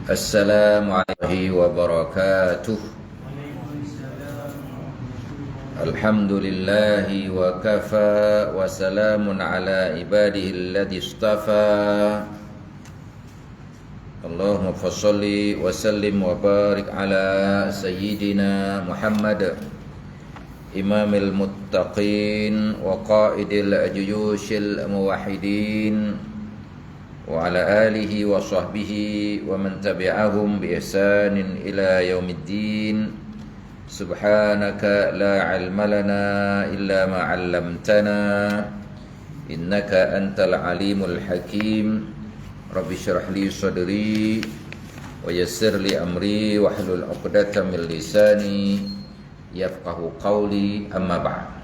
Assalamualaikum wabarakatuh. Alhamdulillahi wa kafa wa salamun ala ibadihi alladhi istafa. Allahumma fassalli wa sallim wa barik ala sayyidina Muhammad imamil muttaqin wa qaidil juyushil muwahhidin wa ala alihi wa sahbihi wa man tabi'ahum bi ihsanin ila yaumiddin. Subhanaka la ilma lana illa ma 'allamtana innaka antal alimul hakim. Rabbi shrah li sadri wa yassir li amri wahlul 'uqdatam min lisani yafqahu qawli, amma ba'd.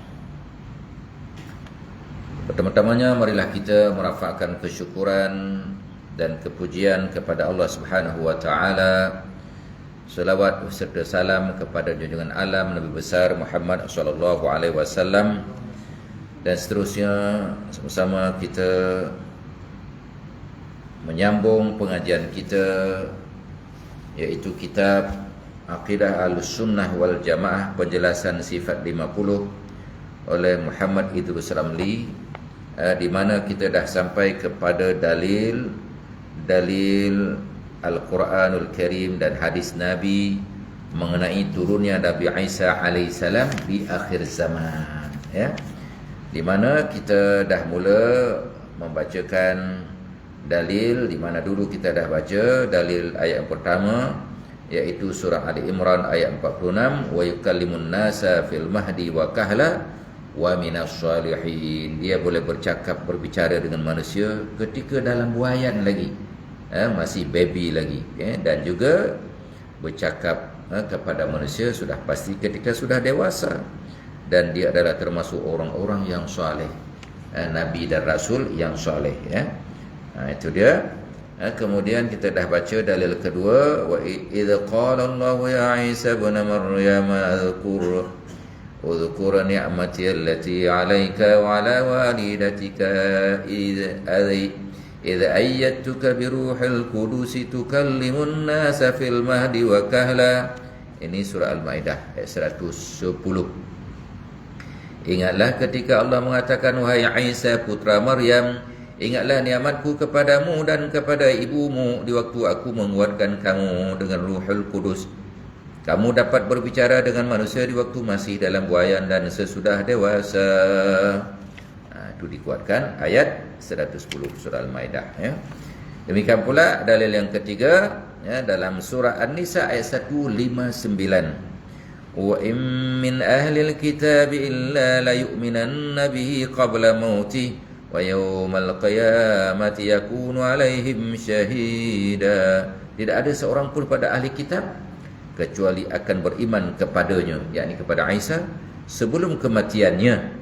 Pertama-tamanya marilah kita merafakkan kesyukuran dan kepujian kepada Allah Subhanahu wa taala. Selawat serta salam kepada junjungan alam Nabi besar Muhammad sallallahu alaihi wasallam, dan seterusnya sama-sama kita menyambung pengajian kita, iaitu kitab Aqidah Ahlussunnah wal Jamaah, penjelasan sifat 50 oleh Muhammad Idrus Ramli, di mana kita dah sampai kepada dalil Al-Quranul Karim dan hadis Nabi mengenai turunnya Nabi Isa alaihissalam di akhir zaman, ya. Di mana kita dah mula membacakan dalil, di mana dulu kita dah baca dalil ayat yang pertama, iaitu surah Ali Imran ayat 46, wa yukallimun nasa fil mahdi wa kahla wa minas salihin. Dia boleh berbicara dengan manusia ketika dalam buayan lagi, masih baby lagi, dan juga bercakap kepada manusia sudah pasti ketika sudah dewasa, dan dia adalah termasuk orang-orang yang soleh, nabi dan rasul yang soleh, ya. Itu dia. Kemudian kita dah baca dalil kedua, wa idz qala Allah ya Isa ibn Maryam udhkur ni'mati allati 'alaika wa 'ala walidatika idz ayyatuka bi ruhil qudus tukallimun nasa fil mahdi wa kahla. Ini surah Al-Maidah ayat 110. Ingatlah ketika Allah mengatakan, wahai Isa putra Maryam, ingatlah nikmatku kepadamu dan kepada ibumu di waktu aku menguatkan kamu dengan Ruhul Kudus. Kamu dapat berbicara dengan manusia di waktu masih dalam buayan dan sesudah dewasa. Itu dikuatkan ayat 110 surah Al-Maidah, ya. Demikian pula dalil yang ketiga, ya, dalam surah An-Nisa ayat 159. Wa in min ahlil kitab illa la yu'minanna bihi qabla mautih wa yawmal qiyamati yakunu alaihim syahida. Tidak ada seorang pun pada ahli kitab kecuali akan beriman kepadanya, yakni kepada Isa, sebelum kematiannya,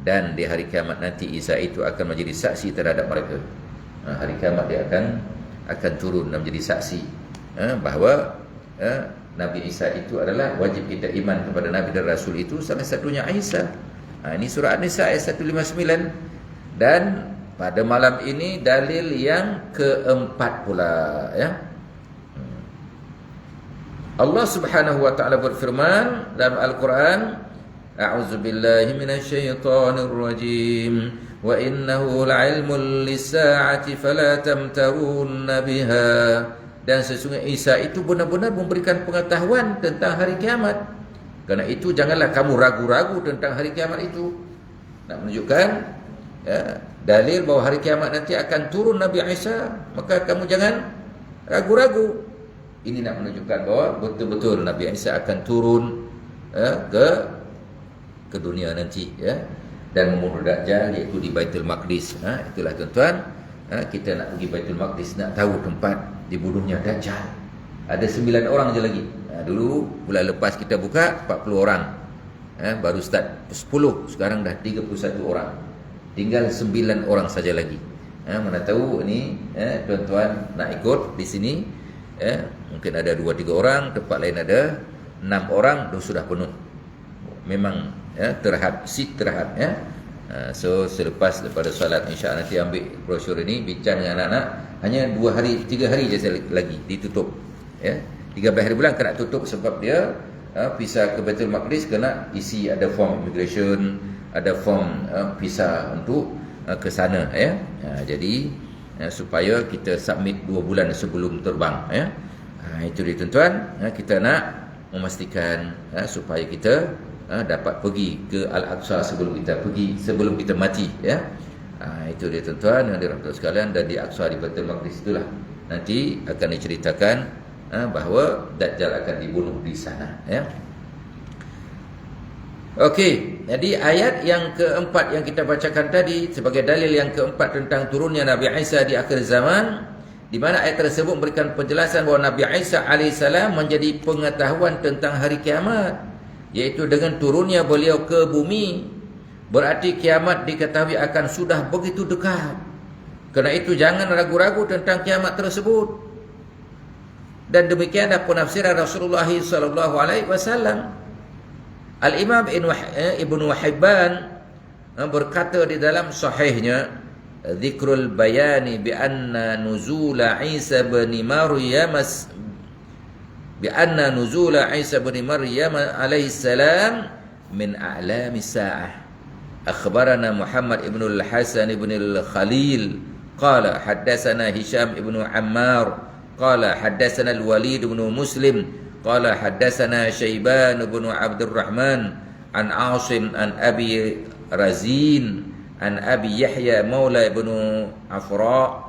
dan di hari kiamat nanti Isa itu akan menjadi saksi terhadap mereka. Hari kiamat dia akan turun dan menjadi saksi, bahawa Nabi Isa itu adalah wajib kita iman kepada Nabi dan Rasul itu, salah satunya Isa. Ini surah An-Nisa ayat 159. Dan pada malam ini dalil yang keempat pula, ya. Allah Subhanahu wa taala berfirman dalam Al-Quran, a'udzu billahi minasyaitonir rajim, wa innahu la'ilmun lis-sa'ati fala tamtarunna biha. Dan sesungguhnya Isa itu benar-benar memberikan pengetahuan tentang hari kiamat. Karena itu janganlah kamu ragu-ragu tentang hari kiamat itu. Nak menunjukkan, ya, dalil bahawa hari kiamat nanti akan turun Nabi Isa, maka kamu jangan ragu-ragu. Ini nak menunjukkan bahawa betul-betul Nabi Isa akan turun ke dunia nanti, ya, dan membunuh Dajjal, iaitu di Baitul Maqdis. Itulah tuan-tuan, kita nak pergi Baitul Maqdis, nak tahu tempat dibunuhnya Dajjal. Ada 9 orang je lagi. Dulu bulan lepas kita buka 40 orang, baru start 10, sekarang dah 31 orang. Tinggal 9 orang saja lagi. Mana tahu ni, tuan-tuan nak ikut di sini, mungkin ada 2-3 orang, tempat lain ada 6 orang, sudah penuh. Memang, terhad, seat terhad, ya. So selepas daripada solat, insya-Allah nanti ambil brosur ini, bincang dengan anak-anak. Hanya 2 hari 3 hari je lagi ditutup, ya. 13 hari bulan kena tutup sebab dia visa ke Baitul Maqdis kena isi, ada form immigration, ada form visa untuk ke sana, ya. Jadi supaya kita submit 2 bulan sebelum terbang, ya. Itu dia tuan-tuan, kita nak memastikan supaya kita dapat pergi ke Al-Aqsa sebelum kita mati, ya. Itu dia tuan-tuan yang dirahmati sekalian. Dan di Aqsa, di Baitul Maqdis itulah nanti akan diceritakan bahawa Dajjal akan dibunuh di sana, ya. Okey, jadi ayat yang keempat yang kita bacakan tadi sebagai dalil yang keempat tentang turunnya Nabi Isa di akhir zaman, di mana ayat tersebut memberikan penjelasan bahawa Nabi Isa alaihissalam menjadi pengetahuan tentang hari kiamat, iaitu dengan turunnya beliau ke bumi. Berarti kiamat diketahui akan sudah begitu dekat. Kerana itu jangan ragu-ragu tentang kiamat tersebut. Dan demikianlah penafsiran Rasulullah sallallahu alaihi wasallam. Al-Imam Ibnu Hibban berkata di dalam sahihnya, "Dzikrul bayani bi anna nuzul Isa bin Maryam alaihi salam min a'lami sa'ah. Akhbarana Muhammad ibn al-Hasan ibn al-Khalil qala haddatsana Hisham ibn Ammar qala haddatsana al-Walid ibn Muslim qala haddatsana Syaiban ibn Abdurrahman an Asim an Abi Razin an Abi Yahya Maula ibn Afra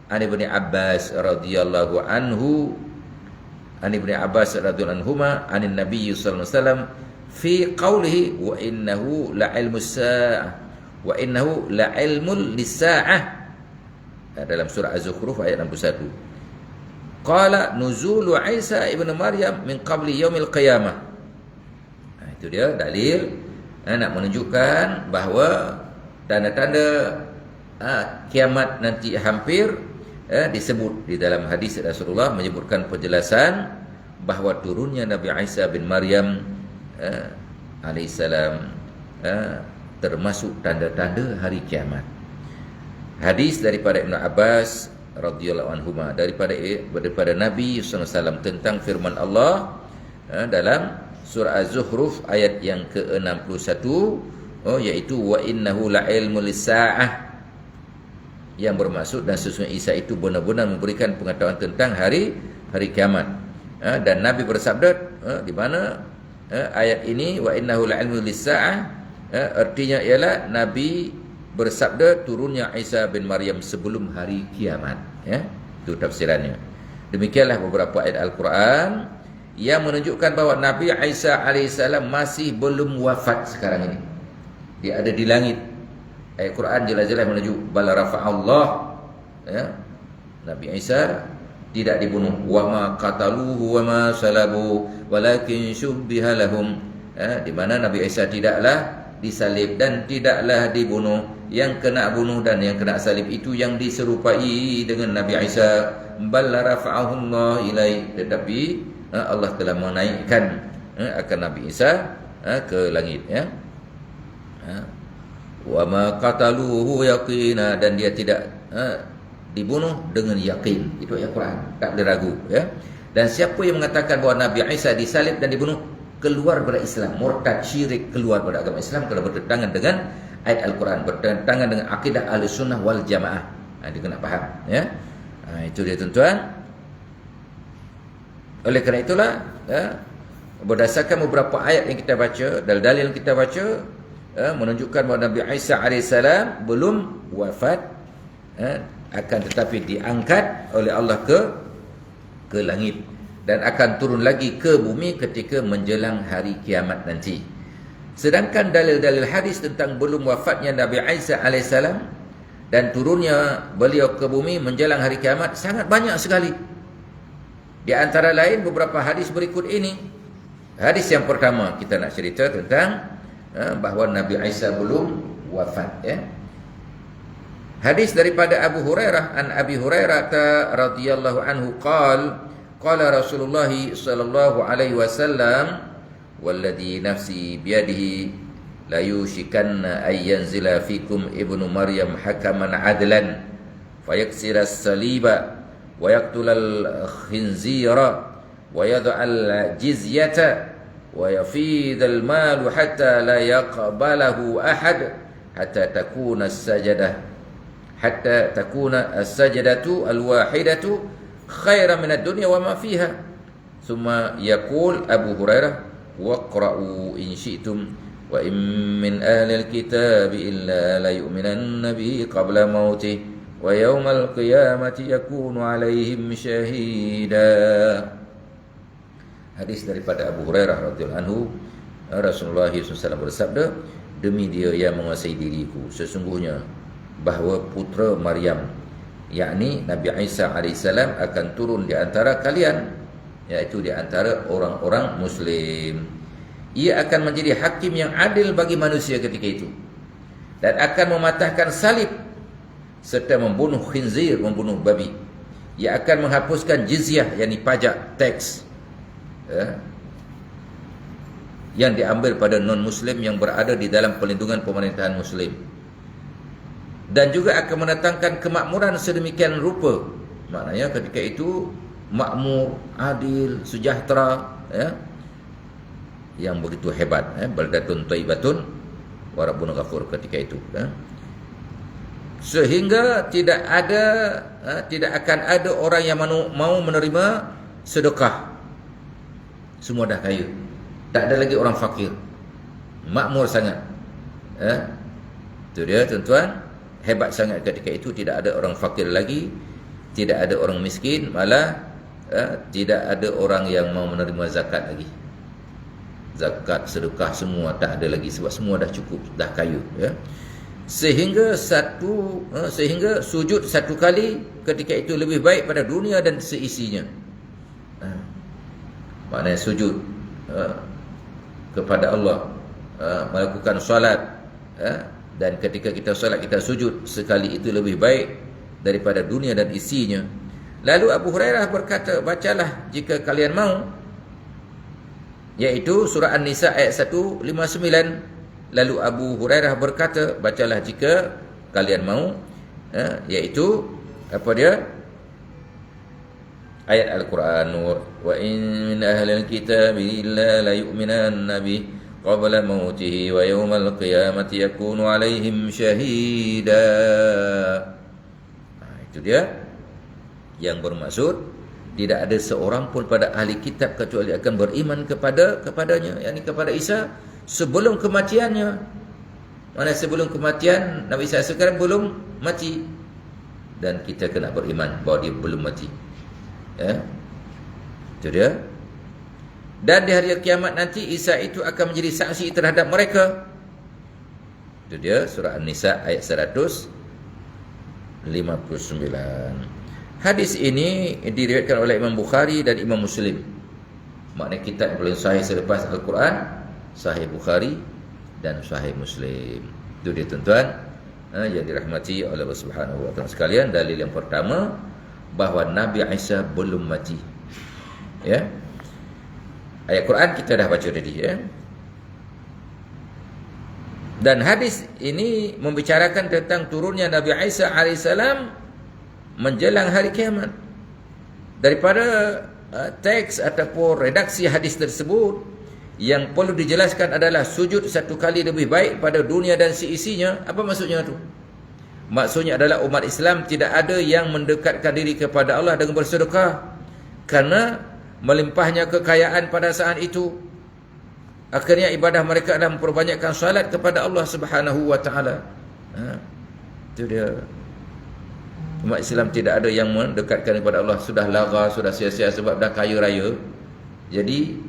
an Ibn Abbas radhiyallahu anhu an Ibn Abbas radhiyallahu anhuma an Nabi sallallahu alaihi wasallam fi qawlihi wa innahu la'ilmus sa'ah wa innahu la'ilmul lis-sa'ah, dalam surah Az-Zukhruf ayat 61. Qala nuzulu Isa ibn Maryam min qabli yaumil qiyamah. Itu dia dalil nak menunjukkan bahawa tanda-tanda kiamat nanti hampir disebut di dalam hadis Rasulullah menyebutkan penjelasan bahawa turunnya Nabi Isa bin Maryam alaihissalam termasuk tanda-tanda hari kiamat. Hadis daripada Ibn Abbas radhiyallahu anhuma daripada Nabi sallallahu alaihi wasallam tentang firman Allah dalam surah Az-Zukhruf ayat yang ke-61, iaitu wa innahu la'ilmul lis-sa'ah, yang bermaksud dan sesungguhnya Isa itu benar-benar memberikan pengetahuan tentang hari kiamat. Dan Nabi bersabda di mana ayat ini wa innahu la'ilmul lis-sa'ah, artinya ialah Nabi bersabda turunnya Isa bin Maryam sebelum hari kiamat, ya. Itu tafsirannya. Demikianlah beberapa ayat Al-Quran yang menunjukkan bahawa Nabi Isa alaihissalam masih belum wafat sekarang ini. Dia ada di langit. Ayat Quran jelas-jelas menunjuk bal rafa'allah, ya. Nabi Isa tidak dibunuh. Wa ma qataluhu wa ma salabu walakin syubbiha lahum. Di mana Nabi Isa tidaklah disalib dan tidaklah dibunuh. Yang kena bunuh dan yang kena salib itu yang diserupai dengan Nabi Isa. Bal rafa'ahu Allah ilai, tetapi Allah telah menaikkan akan Nabi Isa ke langit, ya. Wa ma qataluhu yaqina, dan dia tidak dibunuh dengan yakin. Itu ayat Quran, tak boleh ragu, ya. Dan siapa yang mengatakan bahawa Nabi Isa disalib dan dibunuh, keluar dari Islam, murtad, syirik, keluar dari agama Islam kalau bertentangan dengan ayat Al-Quran, bertentangan dengan akidah Ahlussunnah wal Jamaah. Dia kena faham, ya. Itu dia tuan-tuan. Oleh kerana itulah, ya, berdasarkan beberapa ayat yang kita baca, dalil-dalil yang kita baca, menunjukkan bahawa Nabi Isa alaihissalam belum wafat, akan tetapi diangkat oleh Allah ke langit dan akan turun lagi ke bumi ketika menjelang hari kiamat nanti. Sedangkan dalil-dalil hadis tentang belum wafatnya Nabi Isa alaihissalam dan turunnya beliau ke bumi menjelang hari kiamat sangat banyak sekali. Di antara lain beberapa hadis berikut ini. Hadis yang pertama kita nak cerita tentang bahawa Nabi Isa belum wafat, ya. Hadis daripada Abu Hurairah, an Abi Hurairah radhiyallahu anhu qala Rasulullah sallallahu alaihi wasallam walladhi nafsi biyadihi la yushikanna ay yanzila fikum ibnu Maryam hakaman adlan fayaksira as-saliba wa yaqtula al-khinzira wa yad'a al-jizyata wa yafid al-mal hatta la yaqbalahu ahad hatta takuna as-sajdatu al-wahidatu khairan min ad-dunya wa ma fiha. Thumma yaqul Abu Hurairah waqra'u in syi'tum wa in min ahli al-kitabi illa la yu'minanna bihi qabla mautih wa yawmal qiyamati yakunu alaihim syahida. Hadis daripada Abu Hurairah radhiyallahu anhu, Rasulullah SAW bersabda, demi dia yang menguasai diriku, sesungguhnya bahawa putera Maryam, yakni Nabi Isa AS akan turun di antara kalian, iaitu di antara orang-orang Muslim. Ia akan menjadi hakim yang adil bagi manusia ketika itu, dan akan mematahkan salib serta membunuh khinzir, membunuh babi. Ia akan menghapuskan jizyah, yakni pajak, teks, yang diambil pada non-Muslim yang berada di dalam perlindungan pemerintahan Muslim, dan juga akan mendatangkan kemakmuran sedemikian rupa. Maknanya ketika itu makmur, adil, sejahtera, yang begitu hebat, baldatun thayyibatun wa rabbun ghafur ketika itu, sehingga tidak akan ada orang yang mau menerima sedekah. Semua dah kaya, tak ada lagi orang fakir, makmur sangat. Itu dia tuan-tuan, hebat sangat ketika itu. Tidak ada orang fakir lagi, tidak ada orang miskin, malah tidak ada orang yang mau menerima zakat lagi. Zakat, sedekah semua tak ada lagi, sebab semua dah cukup, dah kaya, sehingga sujud satu kali ketika itu lebih baik pada dunia dan seisinya. Maknanya sujud kepada Allah, melakukan solat, dan ketika kita solat kita sujud sekali itu lebih baik daripada dunia dan isinya. Lalu Abu Hurairah berkata, bacalah jika kalian mau, iaitu surah An-Nisa ayat 159. Lalu Abu Hurairah berkata, bacalah jika kalian mau, iaitu apa dia? Ayat Al-Quran, wa in min ahli al-kitabi illa la yu'minanna bihi qabla mautihi wa yawmal qiyamati yakunu alaihim syahida. Itu dia yang bermaksud, tidak ada seorang pun pada ahli kitab kecuali akan beriman kepadanya, yakni kepada Isa sebelum kematiannya. Mana sebelum kematian Nabi Isa sekarang belum mati, dan kita kena beriman bahawa dia belum mati. Itu dia. Dan di hari kiamat nanti Isa itu akan menjadi saksi terhadap mereka. Itu dia surah An-Nisa ayat 159. Hadis ini diriwayatkan oleh Imam Bukhari dan Imam Muslim. Maknanya kitab yang paling sahih selepas Al-Quran, Sahih Bukhari dan Sahih Muslim. Itu dia tuan-tuan yang dirahmati oleh Allah Subhanahu wa taala sekalian. Dalil yang pertama, bahawa Nabi Isa belum mati. Ayat Quran kita dah baca tadi, Dan hadis ini membicarakan tentang turunnya Nabi Isa alaihissalam menjelang hari kiamat. Daripada teks ataupun redaksi hadis tersebut, yang perlu dijelaskan adalah sujud satu kali lebih baik pada dunia dan seisinya. Apa maksudnya tu? Maksudnya adalah umat Islam tidak ada yang mendekatkan diri kepada Allah dengan bersedekah, karena melimpahnya kekayaan pada saat itu. Akhirnya ibadah mereka adalah memperbanyakkan salat kepada Allah Subhanahu wa taala. Itu dia. Umat Islam tidak ada yang mendekatkan kepada Allah, sudah lara, sudah sia-sia sebab dah kaya raya. Jadi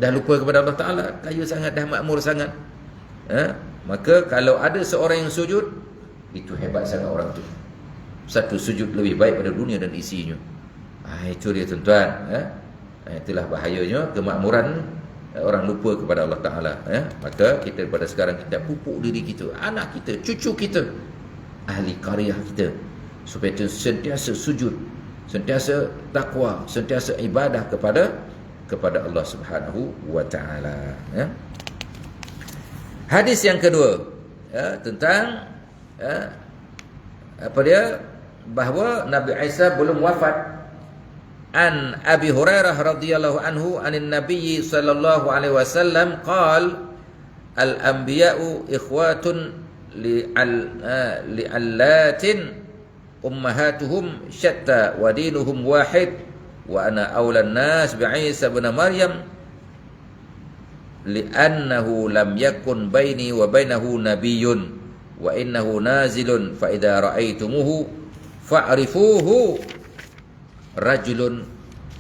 dah lupa kepada Allah Taala, kaya sangat, dah makmur sangat. Maka kalau ada seorang yang sujud, itu hebat sangat orang tu. Satu sujud lebih baik pada dunia dan isinya. Itu dia tuan-tuan. Itulah bahayanya kemakmuran, orang lupa kepada Allah Ta'ala. Maka kita pada sekarang kita pupuk diri kita, anak kita, cucu kita, ahli karya kita, supaya itu sentiasa sujud, sentiasa takwa, sentiasa ibadah kepada Allah Subhanahu wa taala. Hadis yang kedua, tentang apa dia, bahawa Nabi Isa belum wafat. An Abi Hurairah radhiyallahu anhu anin Nabi sallallahu alaihi wasallam qala al anbiya'u ikhwatun li'allatin ummahatuhum syatta wa dinuhum wahid wa ana awla an-nas bi Isa ibn Maryam li'annahu lam yakun baini wa bainahu nabiyyun wa innahu nazilun fa idza ra'aitumuhu fa'rifuhu rajulun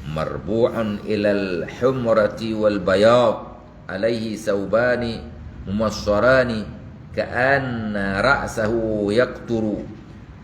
marbu'un ilal humrati wal bayad alaihi saubani mumassarani ka'anna ra'sahu yaqturu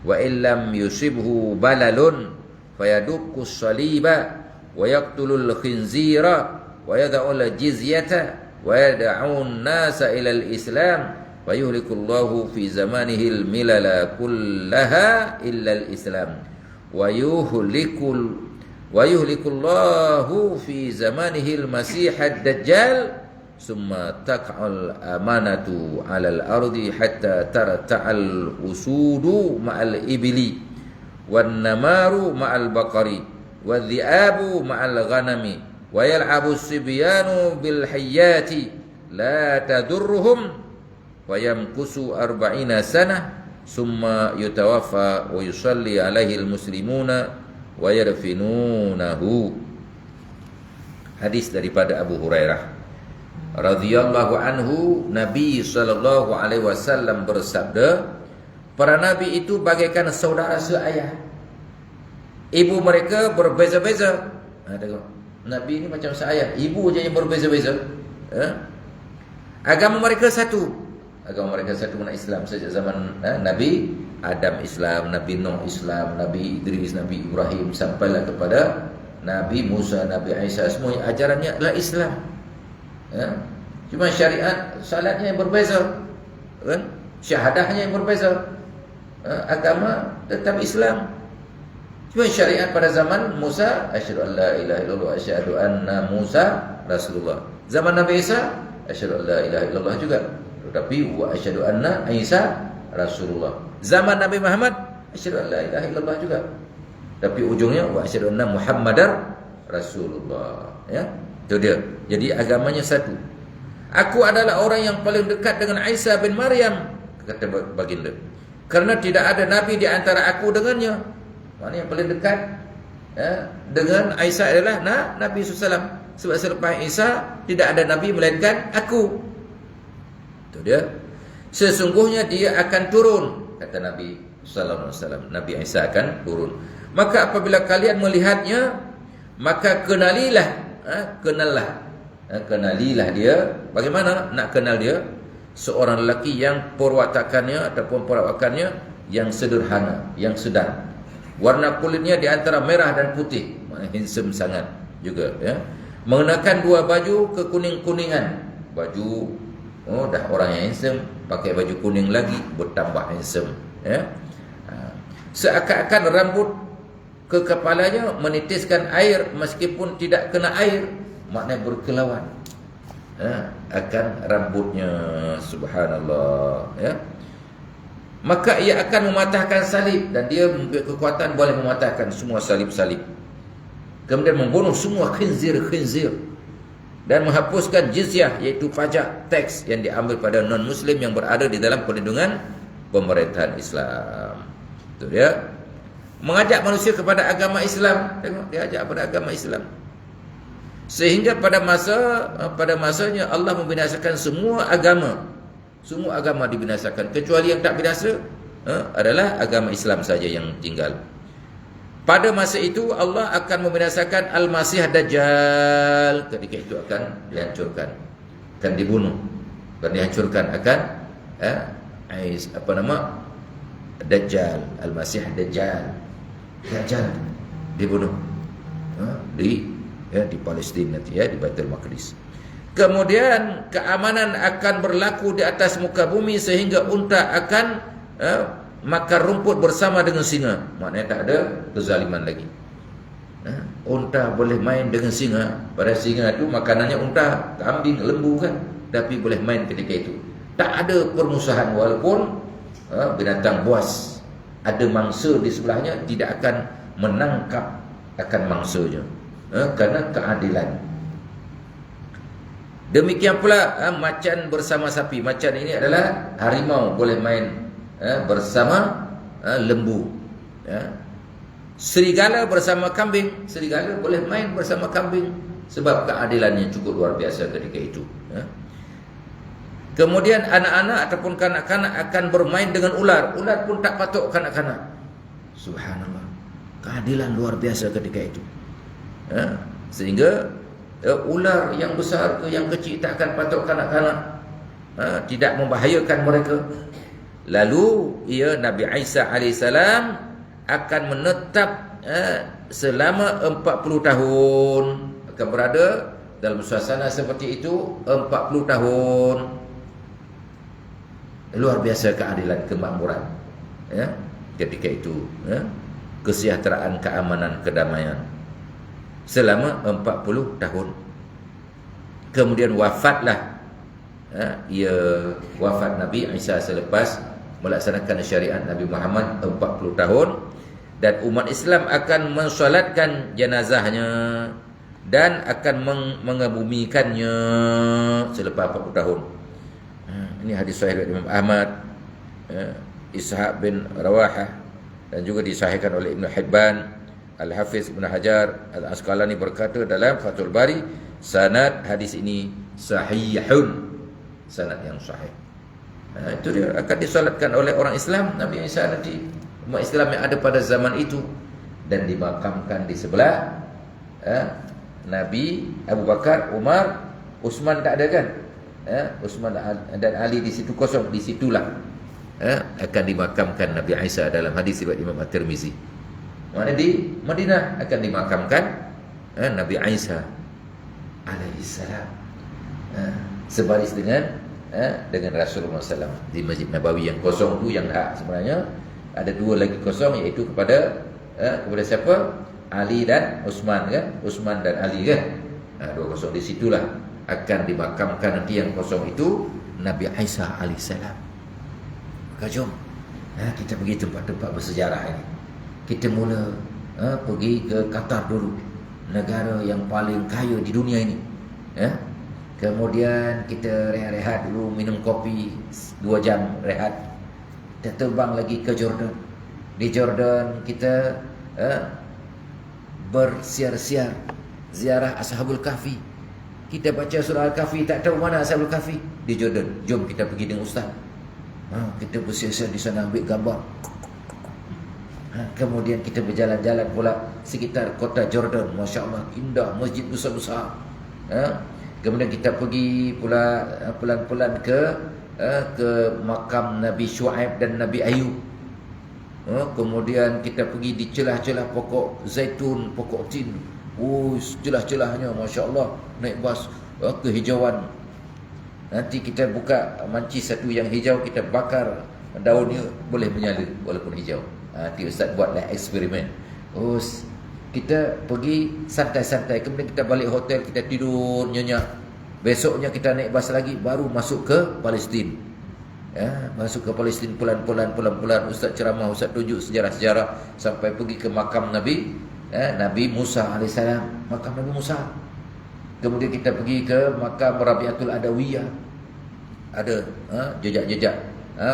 wa illam yusibhu balalun fayadukku saliba wa yaqtulul khinzira wa yada'ul jizyata wa yada'un nasa ilal islam wa yuhlikullahu fi zamanihil milala kullaha illa al-islam wa yuhlikullahu fi zamanihil masih ad-dajjal summa taq'al amanatu 'alal ardi hatta tarta'al usudu ma'al ibli wan namaru ma'al baqari wadh-dhi'abu ma'al ghanami wa yal'abu as-sibyanu bil hayyati la tadurruhum wa yamkusu 40 sanah summa yutawaffa wa yusalli alaihi al-muslimuna wa yarfinunahu. Hadis daripada Abu Hurairah radhiyallahu anhu, Nabi sallallahu alaihi wasallam bersabda, para nabi itu bagaikan saudara seayah. Ibu mereka berbeza-beza. Tengok, nabi ini macam seayah, ibu je yang berbeza-beza. Agama mereka satu. Agama mereka satu, mana Islam sejak zaman Nabi Adam Islam, Nabi Nuh Islam, Nabi Idris, Nabi Ibrahim, sampailah kepada Nabi Musa, Nabi Isa, semua ajarannya adalah Islam. Cuma syariat salatnya yang berbeza, syahadahnya yang berbeza. Agama tetap Islam. Cuma syariat pada zaman Musa, asyhadu an la ilaha illallah wa asyhadu anna Musa Rasulullah. Zaman Nabi Isa, asyhadu an la ilaha illallah juga, tetapi wa asyhadu anna Isa Rasulullah. Zaman Nabi Muhammad, asyhadu an la ilaha illallah juga, tapi ujungnya wa asyhadu anna Muhammadar Rasulullah. Ya, itu dia. Jadi agamanya satu. Aku adalah orang yang paling dekat dengan Isa bin Maryam, kata baginda, karena tidak ada nabi di antara aku dengannya. Maknanya yang paling dekat dengan Isa adalah Nabi SAW. Sebab selepas Isa tidak ada nabi melainkan aku. Itu dia. Sesungguhnya dia akan turun, kata Nabi sallallahu alaihi wasallam. Nabi Isa akan turun. Maka apabila kalian melihatnya, maka kenalilah, kenalilah dia. Bagaimana nak kenal dia? Seorang lelaki yang perwatakannya ataupun perawakannya yang sederhana, yang sedang. Warna kulitnya di antara merah dan putih, handsome sangat juga, ya. Mengenakan dua baju kekuning-kuningan. Baju, dah orang yang handsome, pakai baju kuning lagi, bertambah handsome, ya. Seakan-akan rambut ke kepalanya menitiskan air meskipun tidak kena air, maknanya berkelauan. Akan rambutnya, subhanallah, ya. Maka ia akan mematahkan salib, dan dia mempunyai kekuatan boleh mematahkan semua salib-salib. Kemudian membunuh semua khinzir-khinzir dan menghapuskan jizyah, iaitu pajak, teks yang diambil pada non-muslim yang berada di dalam perlindungan pemerintahan Islam. Itu dia. Mengajak manusia kepada agama Islam. Tengok, dia ajak kepada agama Islam. Sehingga pada masanya Allah membinasakan semua agama. Semua agama dibinasakan, kecuali yang tak binasa adalah agama Islam saja yang tinggal. Pada masa itu Allah akan membinasakan Al-Masih Dajjal. Ketika itu akan dihancurkan, akan dibunuh, akan dihancurkan, akan Dajjal, Al-Masih Dajjal dibunuh di Palestin nanti, di Baitul Maqdis. Kemudian keamanan akan berlaku di atas muka bumi sehingga unta akan makan rumput bersama dengan singa. Maknanya tak ada kezaliman lagi. Unta boleh main dengan singa. Pada singa itu makanannya unta, kambing, lembu kan, tapi boleh main ketika itu. tak ada permusuhan, walaupun binatang buas ada mangsa di sebelahnya, tidak akan menangkap akan mangsanya, kerana keadilan. Demikian pula macan bersama sapi. Macan ini adalah harimau, boleh main bersama lembu. Serigala bersama kambing, serigala boleh main bersama kambing, sebab keadilannya cukup luar biasa ketika itu. Kemudian anak-anak ataupun kanak-kanak akan bermain dengan ular. Ular pun tak patok kanak-kanak. Subhanallah, keadilan luar biasa ketika itu. Sehingga ular yang besar ke yang kecil tak akan patok kanak-kanak, tidak membahayakan mereka. Lalu Nabi Isa alaihissalam akan menetap selama 40 tahun, akan berada dalam suasana seperti itu 40 tahun. Luar biasa keadilan, kemakmuran ketika itu, kesejahteraan, keamanan, kedamaian selama 40 tahun. Kemudian wafatlah wafat Nabi Isa selepas melaksanakan syariat Nabi Muhammad 40 tahun, dan umat Islam akan mensolatkan jenazahnya dan akan mengebumikannya selepas 40 tahun. Ini hadis sahih dari Imam Ahmad, Ishaq bin Rawahah, dan juga disahihkan oleh Ibn Hibban. Al-Hafiz Ibn Hajar Al-Asqalani berkata dalam Fathul Bari, sanad hadis ini sahihun, sanad yang sahih. Itu dia akan disolatkan oleh orang Islam Nabi Isa nanti, umat Islam yang ada pada zaman itu, dan dimakamkan di sebelah Nabi Abu Bakar, Umar, Uthman tak ada kan? Uthman dan Ali di situ kosong, di situlah akan dimakamkan Nabi Isa dalam hadis riwayat Imam At-Tirmizi. Mana di Madinah akan dimakamkan Nabi Isa alaihissalam, sebaris dengan Rasulullah SAW di Masjid Nabawi. Yang kosong tu yang hak sebenarnya ada dua lagi kosong, iaitu kepada siapa? Ali dan Uthman kan? Uthman dan Ali kan? Dua kosong, di situlah akan dimakamkan nanti yang kosong itu Nabi Isa alaihissalam. Maka jom kita pergi tempat-tempat bersejarah ini. Kita mula pergi ke Qatar dulu, negara yang paling kaya di dunia ini. Kemudian kita rehat-rehat dulu, minum kopi 2 jam rehat. Kita terbang lagi ke Jordan. Di Jordan kita bersiar-siar, ziarah Ashabul Kahfi. Kita baca surah Al-Kahfi, tak tahu mana Ashabul Kahfi. Di Jordan, jom kita pergi dengan ustaz. Kita bersiar-siar di sana, ambil gambar. Kemudian kita berjalan-jalan pula sekitar kota Jordan. Masya Allah, indah, masjid besar-besar. Kemudian kita pergi pula pelan-pelan ke makam Nabi Shu'aib dan Nabi Ayub. Kemudian kita pergi di celah-celah pokok zaitun, pokok tin. Celah-celahnya Masya Allah, naik bas kehijauan. Nanti kita buka mancis satu yang hijau, kita bakar daunnya, boleh menyala walaupun hijau. Nanti ustaz buatlah eksperimen. Kita pergi santai-santai, kemudian kita balik hotel, kita tidur nyenyak. Besoknya kita naik bas lagi, baru masuk ke Palestin. Masuk ke Palestin pelan-pelan ustaz ceramah, ustaz tunjuk sejarah-sejarah sampai pergi ke makam Nabi Musa alaihissalam, makam Nabi Musa. Kemudian kita pergi ke makam Rabi'atul Adawiyah. Ada jejak-jejak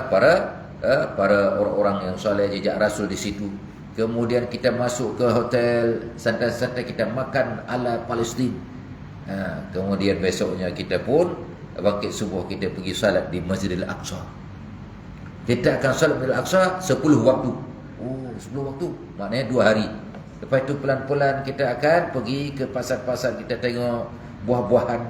para orang-orang yang soleh, jejak Rasul di situ. Kemudian kita masuk ke hotel, santai-santai kita makan ala Palestin. Kemudian besoknya kita pun bangkit subuh, kita pergi salat di Masjidil Aqsa. Kita akan salat di Al-Aqsa 10 waktu. 10 waktu, maknanya 2 hari. Lepas itu pelan-pelan kita akan pergi ke pasar-pasar, kita tengok buah-buahan,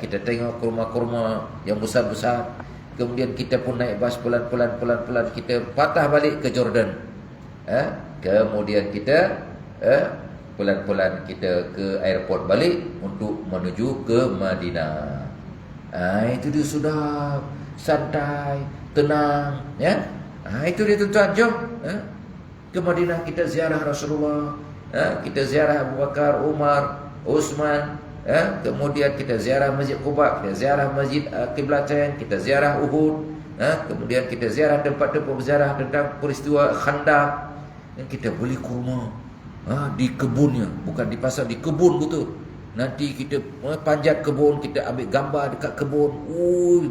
kita tengok kurma-kurma yang besar-besar. Kemudian kita pun naik bas pelan-pelan kita patah balik ke Jordan. Kemudian kita pelan-pelan kita ke airport balik untuk menuju ke Madinah. Itu dia sudah santai, tenang, ya. Itu dia tuan-tuan, jom ke Madinah, kita ziarah Rasulullah. Kita ziarah Abu Bakar, Umar, Uthman, Kemudian kita ziarah Masjid Quba, kita ziarah Masjid Qiblatain, kita ziarah Uhud, kemudian kita ziarah tempat-tempat berziarah tentang peristiwa Khandaq, dan kita beli kurma di kebunnya, bukan di pasar, di kebun betul. Nanti kita panjat kebun, kita ambil gambar dekat kebun.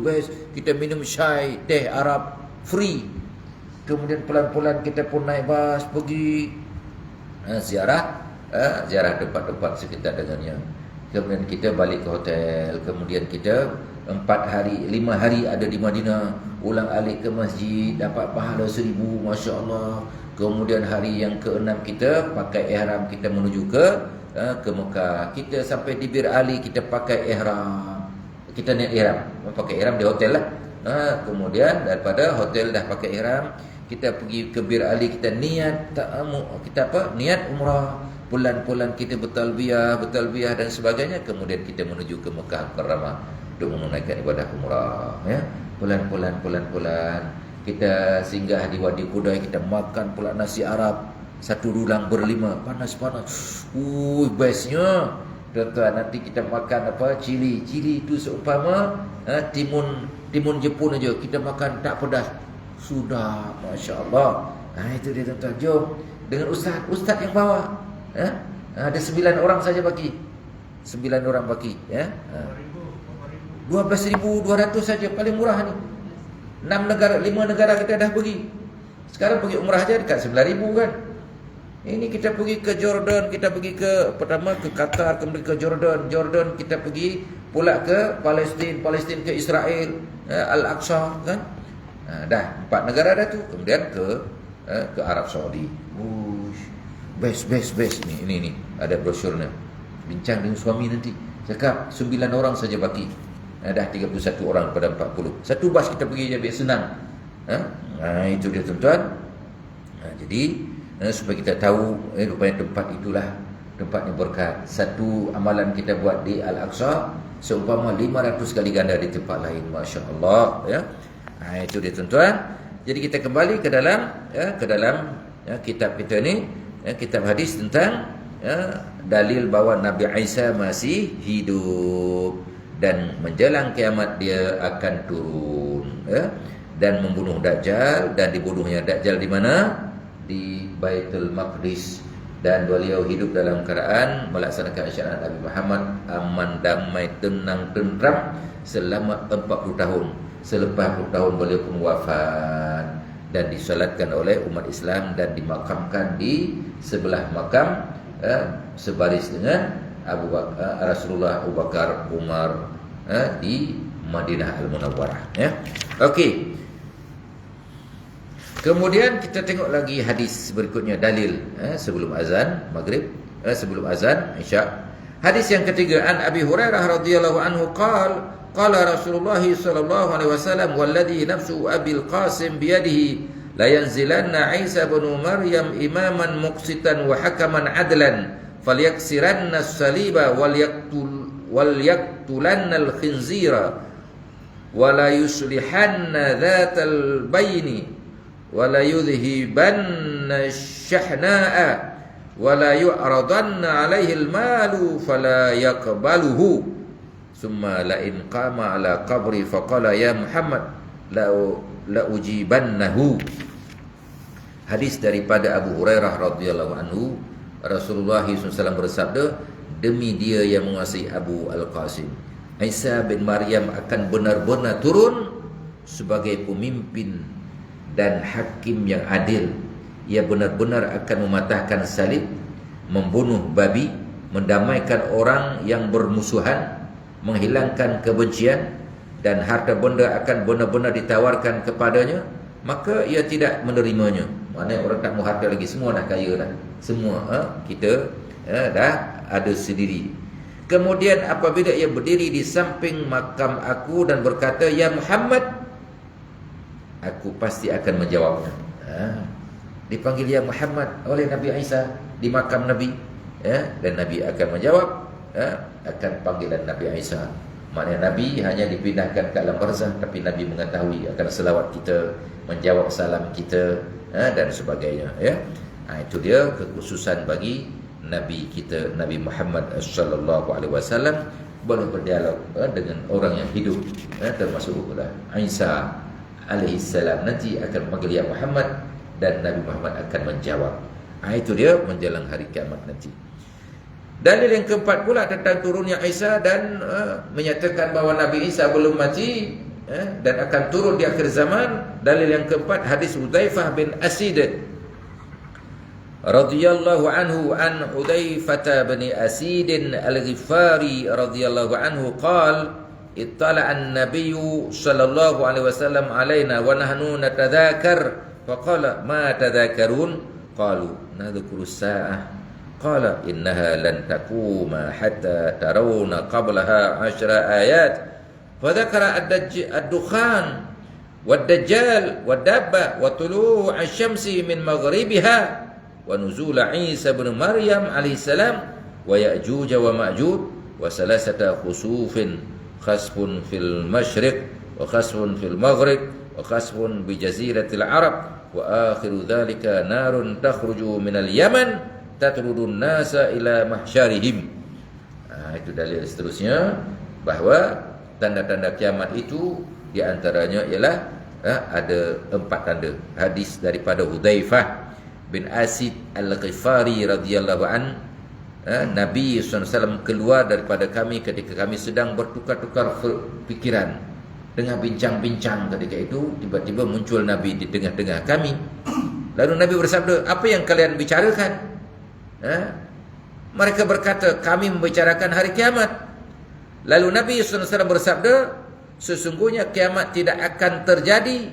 Best. Kita minum syai, teh Arab free. Kemudian pelan-pelan kita pun naik bas pergi ziarah tempat-tempat sekitar dengannya. Kemudian kita balik ke hotel. Kemudian kita 5 hari ada di Madinah, ulang alik ke masjid, dapat pahala 1000, Masya Allah. Kemudian hari yang ke-6 kita pakai ihram, kita menuju ke Mekah. Kita sampai di Bir Ali, kita pakai ihram. Kita niat ihram, pakai ihram di hotel lah. Kemudian daripada hotel dah pakai ihram, kita pergi ke Bir Ali, kita niat niat umrah. Pulan-pulan kita bertalbiyah dan sebagainya. Kemudian kita menuju ke Mekah Mukarramah untuk menunaikan ibadah umrah, ya. Pulan-pulan kita singgah di Wadi Kudai, kita makan pula nasi Arab, satu dulang berlima, panas-panas. Bestnya. Tuan-tuan, nanti kita makan cili itu seumpama timun Jepun aja, kita makan tak pedas. Sudah, Masya Allah. Itu dia tuan-tuan. Jom dengan ustaz yang bawa. Ada 9 orang saja bagi. 9 orang bagi, ya. 12.200 saja, paling murah ni. 5 negara kita dah pergi. Sekarang pergi umrah aja dekat 9.000 kan. Ini kita pergi ke Jordan, kita pergi pertama ke Qatar, kemudian ke Jordan kita pergi pula ke Palestin ke Israel, Al-Aqsa kan. Dah 4 negara dah tu. Kemudian ke Arab Saudi. Best ni ada brosurnya. Bincang dengan suami nanti. Cakap 9 orang saja baki. Dah 31 orang pada 40. Satu bas kita pergi je biar senang. Itu dia tuan-tuan. Jadi supaya kita tahu rupanya tempat itulah tempatnya berkat. Satu amalan kita buat di Al-Aqsa seumpama 500 kali ganda di tempat lain. Masya Allah, ya. Itu dia tuan-tuan. Jadi kita kembali ke dalam kitab kita ni, kitab hadis tentang dalil bahawa Nabi Isa masih hidup dan menjelang kiamat dia akan turun, dan membunuh Dajjal. Dan dibunuhnya Dajjal di mana? Di Baitul Maqdis. Dan beliau hidup dalam keadaan melaksanakan syariat Nabi Muhammad aman, damai, tenang, tentram selama 40 tahun. Selepas 40 tahun beliau pun wafat dan disolatkan oleh umat Islam dan dimakamkan di sebelah makam sebaris dengan Rasulullah, Abu Bakar, Umar di Madinah Al-Munawwarah, ya. Okey. Kemudian kita tengok lagi hadis berikutnya, dalil sebelum azan maghrib, sebelum azan isya. Hadis yang ketiga, an Abi Hurairah radhiyallahu anhu qala Rasulullah sallallahu alaihi wasallam walladhi nafsu Abil Qasim biyadihi la yanzilanna Isa bin Maryam imaman muqsitan wa hakaman adlan falyaksiranna as-saliba wal yaqtulanna al-khinzira wa la yuslihanna dhatal baini wa la yudhibanna ash-shahna'a wa la yu'radanna 'alaihi al-malu fala yaqbaluhu summa la in qama 'ala qabri faqala ya Muhammad la ujibannahu. Hadis daripada Abu Hurairah radhiyallahu anhu, Rasulullah SAW bersabda, demi dia yang menguasai Abu Al-Qasim, Isa bin Maryam akan benar-benar turun sebagai pemimpin dan hakim yang adil. Ia benar-benar akan mematahkan salib, membunuh babi, mendamaikan orang yang bermusuhan, menghilangkan kebencian, dan harta benda akan benar-benar ditawarkan kepadanya, maka ia tidak menerimanya. Maknanya orang tak mau harta lagi, semua dah kaya dah. Semua kita dah ada sendiri. Kemudian apabila ia berdiri di samping makam aku dan berkata, ya Muhammad, aku pasti akan menjawabnya. Dipanggil ya Muhammad oleh Nabi Isa di makam Nabi, dan Nabi akan menjawab akan panggilan Nabi Isa. Maknanya Nabi hanya dipindahkan ke alam barzah, tapi Nabi mengetahui akan selawat kita, menjawab salam kita, dan sebagainya, ya. Itu dia kekhususan bagi Nabi kita Nabi Muhammad sallallahu alaihi wasallam boleh berdialog dengan orang yang hidup, termasuk pula Isa alaihi salam nanti akan memanggil ya Muhammad dan Nabi Muhammad akan menjawab. Itu dia menjelang hari kiamat nanti. Dalil yang keempat pula tentang turunnya Isa dan menyatakan bahawa Nabi Isa belum mati dan akan turun di akhir zaman. Dalil yang keempat hadis Hudzaifah bin Asid radhiyallahu anhu an Hudzaifah bin Asid al-Ghifari radhiyallahu anhu qala ittala'a an-nabiy sallallahu alaihi wasallam alaina wa nahnu natadhakar faqala ma tadhakarun qalu nadhkuru as-sa'ah qala innaha lan taquma hatta tarawna qablaha 10 ayat fadhakara ad-dukhan wad-dajjal wad-dabba wa tulu'u asy-syamsi min maghribiha wa nuzul Isa bin Maryam alaihi salam wa Ya'juj wa Ma'juj wa salasata khusufin khasfun fil masyriq wa khasfun fil maghrib wa khasfun bi jaziratil arab wa akhiru dhalika narun takhruju minal yaman tatrudun nasa ila mahsyarihim. Itu dalil seterusnya bahawa tanda-tanda kiamat itu di antaranya ialah ada 4 tanda. Hadis daripada Hudzaifah bin Asid al-Ghifari radhiyallahu an, Nabi SAW keluar daripada kami ketika kami sedang bertukar-tukar fikiran dengan bincang-bincang. Ketika itu tiba-tiba muncul Nabi di tengah-tengah kami. Lalu Nabi bersabda, apa yang kalian bicarakan? Mereka berkata, kami membicarakan hari kiamat. Lalu Nabi SAW bersabda, sesungguhnya kiamat tidak akan terjadi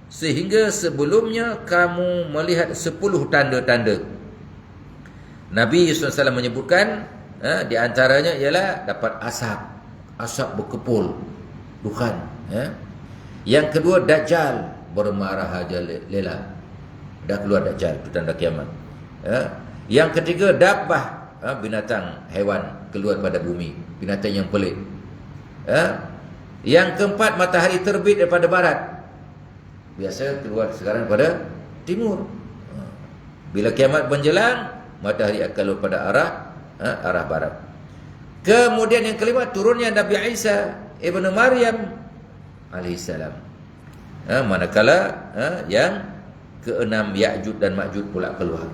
sehingga sebelumnya kamu melihat 10 tanda-tanda. Nabi SAW menyebutkan di antaranya ialah dapat asap berkepul, dukhan. Yang kedua Dajjal bermarah aja lela. Dah keluar Dajjal, itu tanda kiamat. Yang ketiga dabbah, binatang hewan keluar pada bumi, binatang yang pelik. Yang keempat matahari terbit daripada barat. Biasa keluar sekarang pada timur. Bila kiamat menjelang, matahari akan keluar pada arah barat. Kemudian yang kelima turunnya Nabi Isa ibnu Maryam alaihissalam. Manakala yang keenam Ya'juj dan Ma'juj pula keluar.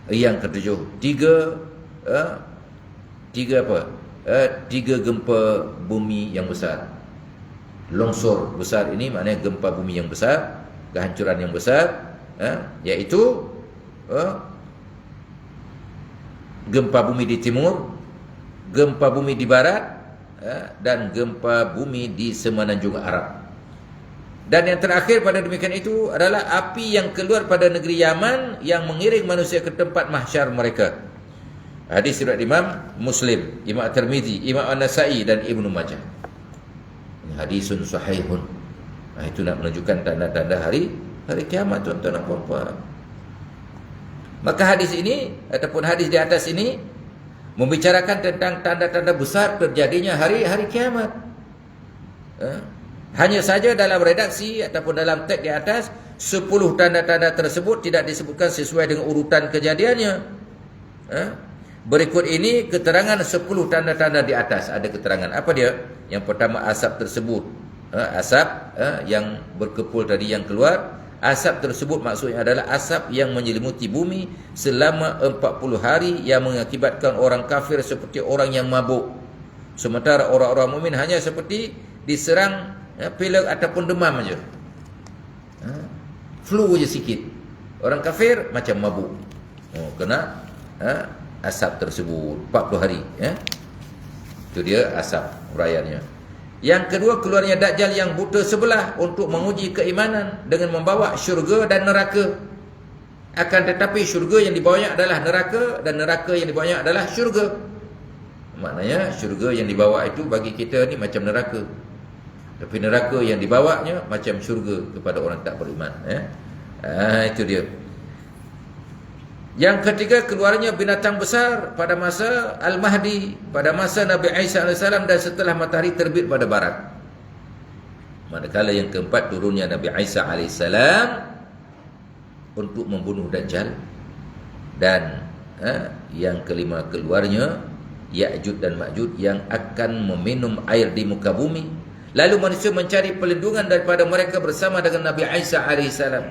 Yang ketujuh tiga gempa bumi yang besar. Longsor besar ini maknanya gempa bumi yang besar, kehancuran yang besar, iaitu gempa bumi di timur, gempa bumi di barat, dan gempa bumi di semenanjung Arab. Dan yang terakhir pada demikian itu adalah api yang keluar pada negeri Yaman yang mengiring manusia ke tempat mahsyar mereka. Hadis riwayat Imam Muslim, Imam At-Tirmizi, Imam An-Nasa'i dan Ibnu Majah. Hadisun sahihun. Itu nak menunjukkan tanda-tanda hari kiamat, tuan-tuan dan puan-puan. Maka hadis ini ataupun hadis di atas ini membicarakan tentang tanda-tanda besar terjadinya hari kiamat. Hanya saja dalam redaksi ataupun dalam teks di atas 10 tanda-tanda tersebut tidak disebutkan sesuai dengan urutan kejadiannya. Berikut ini keterangan 10 tanda-tanda di atas. Ada keterangan apa dia? Yang pertama asap tersebut, asap yang berkepul tadi yang keluar. Asap tersebut maksudnya adalah asap yang menyelimuti bumi selama 40 hari yang mengakibatkan orang kafir seperti orang yang mabuk. Sementara orang-orang mukmin hanya seperti diserang pilek ataupun demam saja. Flu je sikit. Orang kafir macam mabuk. Kena asap tersebut 40 hari. Itu dia asap uraiannya. Yang kedua keluarnya Dajjal yang buta sebelah untuk menguji keimanan dengan membawa syurga dan neraka. Akan tetapi syurga yang dibawanya adalah neraka dan neraka yang dibawanya adalah syurga. Maknanya syurga yang dibawa itu bagi kita ni macam neraka. Tapi neraka yang dibawanya macam syurga kepada orang tak beriman. Itu dia. Yang ketiga keluarnya binatang besar pada masa Al-Mahdi, pada masa Nabi Isa AS dan setelah matahari terbit pada barat. Manakala yang keempat turunnya Nabi Isa AS untuk membunuh Dajjal dan yang kelima keluarnya Ya'juj dan Ma'juj yang akan meminum air di muka bumi. Lalu manusia mencari perlindungan daripada mereka bersama dengan Nabi Isa alaihissalam.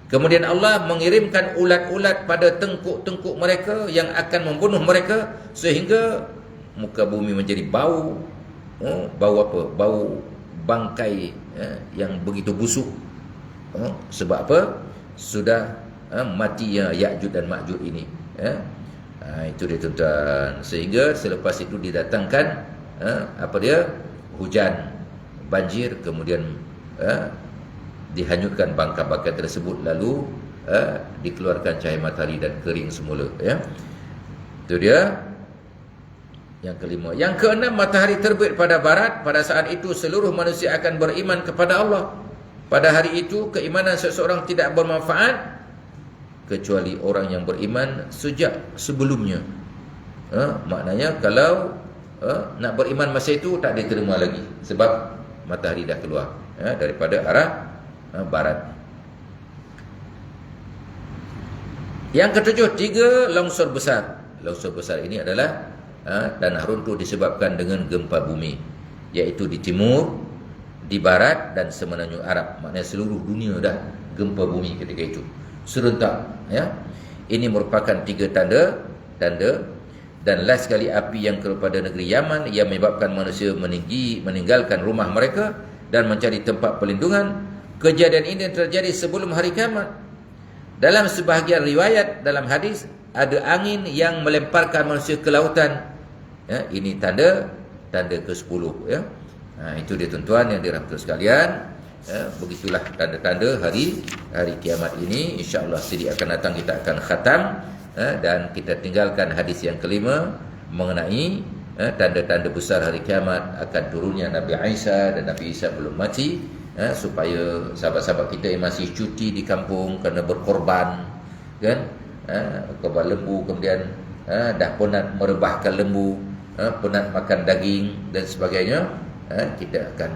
Kemudian Allah mengirimkan ulat-ulat pada tengkuk-tengkuk mereka yang akan membunuh mereka sehingga muka bumi menjadi bau. Bau apa? Bau bangkai yang begitu busuk. Sebab apa? Sudah mati Ya'juj dan Ma'juj ini. Itu dia tuan-tuan. Sehingga selepas itu didatangkan hujan, banjir, kemudian dihanyutkan bangkai-bangkai tersebut, lalu dikeluarkan cahaya matahari dan kering semula. Itu dia yang kelima. Yang keenam, matahari terbit pada barat. Pada saat itu seluruh manusia akan beriman kepada Allah. Pada hari itu keimanan seseorang tidak bermanfaat kecuali orang yang beriman sejak sebelumnya. Maknanya kalau nak beriman masa itu tak diterima lagi, sebab matahari dah keluar daripada arah barat. Yang ketujuh, 3 longsor besar. Longsor besar ini adalah tanah runtuh disebabkan dengan gempa bumi, iaitu di timur, di barat dan semenanjung Arab. Maknanya seluruh dunia dah gempa bumi ketika itu serentak. Ini merupakan 3 tanda. Dan last sekali api yang kepada negeri Yaman yang menyebabkan manusia meninggalkan rumah mereka dan mencari tempat perlindungan. Kejadian ini terjadi sebelum hari kiamat. Dalam sebahagian riwayat dalam hadis ada angin yang melemparkan manusia ke lautan. Ini tanda ke-10. Itu dia tuan-tuan yang dirahmati sekalian. Begitulah tanda-tanda hari kiamat ini. InsyaAllah sidi akan datang kita akan khatam, dan kita tinggalkan hadis yang kelima mengenai tanda-tanda besar hari kiamat, akan turunnya Nabi Isa dan Nabi Isa belum mati, supaya sahabat-sahabat kita yang masih cuti di kampung kerana berkorban, kan, korban lembu, kemudian dah penat merebahkan lembu, penat makan daging dan sebagainya, kita akan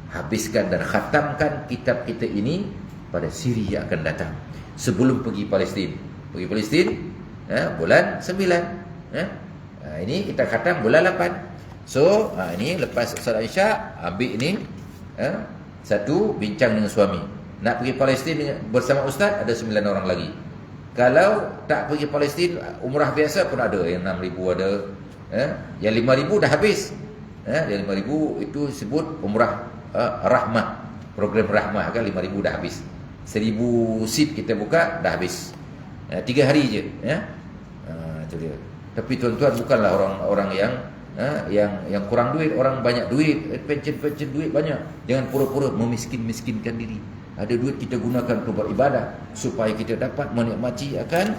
habiskan dan khatamkan kitab kita ini pada siri yang akan datang sebelum pergi Palestin. Pergi Palestin bulan 9. Ini kita khatam bulan 8. So ini lepas salat Isyak, ambil ini satu, bincang dengan suami. Nak pergi Palestin bersama ustaz, ada 9 orang lagi. Kalau tak pergi Palestin, umrah biasa pun ada, yang 6,000 ada, yang 5,000 dah habis. Yang 5,000 itu sebut umrah rahmah, program rahmah, kan 5,000 dah habis. 1,000 seat kita buka dah habis. 3 hari je, itu dia. Tapi tuan-tuan bukanlah orang-orang yang kurang duit, orang banyak duit, pencen duit banyak. Jangan pura-pura memiskinkan diri. Ada duit kita gunakan untuk beribadah supaya kita dapat menikmati akan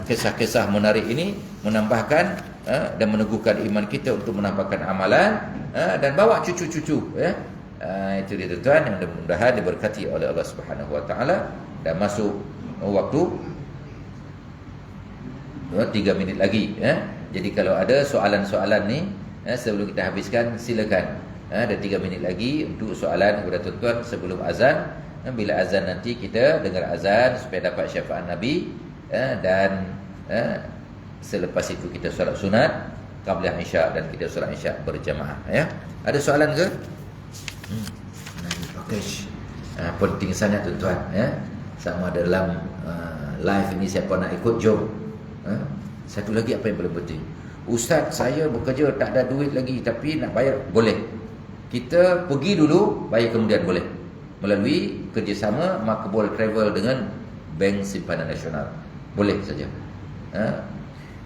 kisah-kisah menarik ini, menambahkan dan meneguhkan iman kita untuk menambahkan amalan, dan bawa cucu-cucu. Itu dia tuan-tuan, yang mudah-mudahan diberkati oleh Allah Subhanahu Wa Taala. Dan masuk waktu 3 minit lagi. Jadi kalau ada soalan-soalan ni sebelum kita habiskan, silakan. Ada 3 minit lagi untuk soalan kepada tuan-tuan sebelum azan. Bila azan nanti kita dengar azan supaya dapat syafaat Nabi, dan selepas itu kita solat sunat qabliyah Isyak, dan kita solat Isyak berjamaah. Ada soalan ke? Okey. Penting sangat tuan-tuan, sama dalam live ini siapa nak ikut, jom. Satu lagi apa yang paling penting, ustaz saya bekerja tak ada duit lagi tapi nak bayar, boleh. Kita pergi dulu, bayar kemudian boleh, melalui kerjasama Makbul Travel dengan Bank Simpanan Nasional, boleh saja.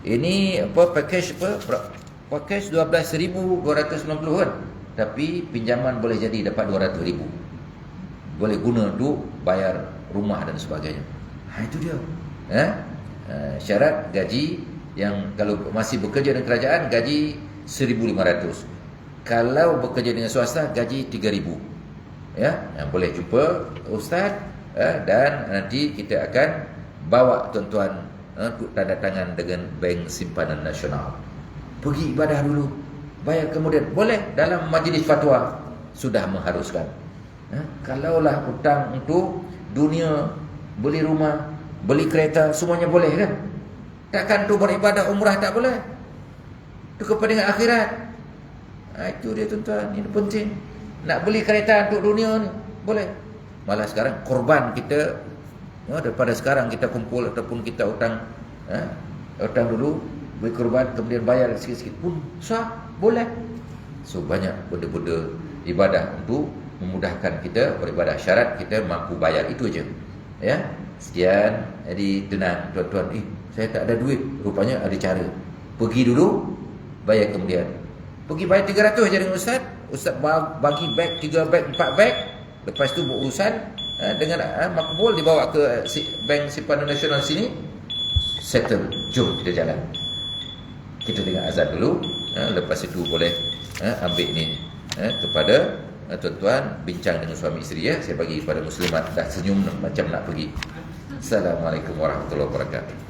Ini package 12,290 kan, tapi pinjaman boleh jadi dapat 200,000, boleh guna untuk bayar rumah dan sebagainya. Itu dia. Syarat gaji yang kalau masih bekerja dengan kerajaan gaji 1,500. Kalau bekerja dengan swasta gaji 3,000. Boleh jumpa ustaz, dan nanti kita akan bawa tuan-tuan untuk tanda tangan dengan Bank Simpanan Nasional. Pergi ibadah dulu, bayar kemudian, boleh. Dalam majlis fatwa sudah mengharuskan. Kalaulah hutang untuk dunia, beli rumah, beli kereta, semuanya boleh kan? Takkan tu beribadah umrah tak boleh. Itu kepentingan akhirat. Itu dia tuan-tuan, ini penting. Nak beli kereta untuk dunia ni boleh. Malah sekarang korban kita, daripada sekarang kita kumpul ataupun kita hutang, hutang dulu, beri korban kemudian bayar sikit-sikit pun sah, boleh. So banyak benda-benda ibadah untuk memudahkan kita beribadah. Syarat kita mampu bayar, itu je. Ya. Sekian. Jadi tenang tuan-tuan, saya tak ada duit, rupanya ada cara. Pergi dulu, bayar kemudian. Pergi bayar 300 je dengan ustaz. Ustaz bagi beg 3 beg 4 beg. Lepas tu berurusan dengan makbul, dibawa ke bank simpanan nasional sini, settle. Jom kita jalan. Kita dengar azan dulu, lepas itu boleh ambil ni kepada tuan-tuan, bincang dengan suami isteri ya. Saya bagi kepada muslimat dah senyum macam nak pergi. Assalamualaikum warahmatullahi wabarakatuh.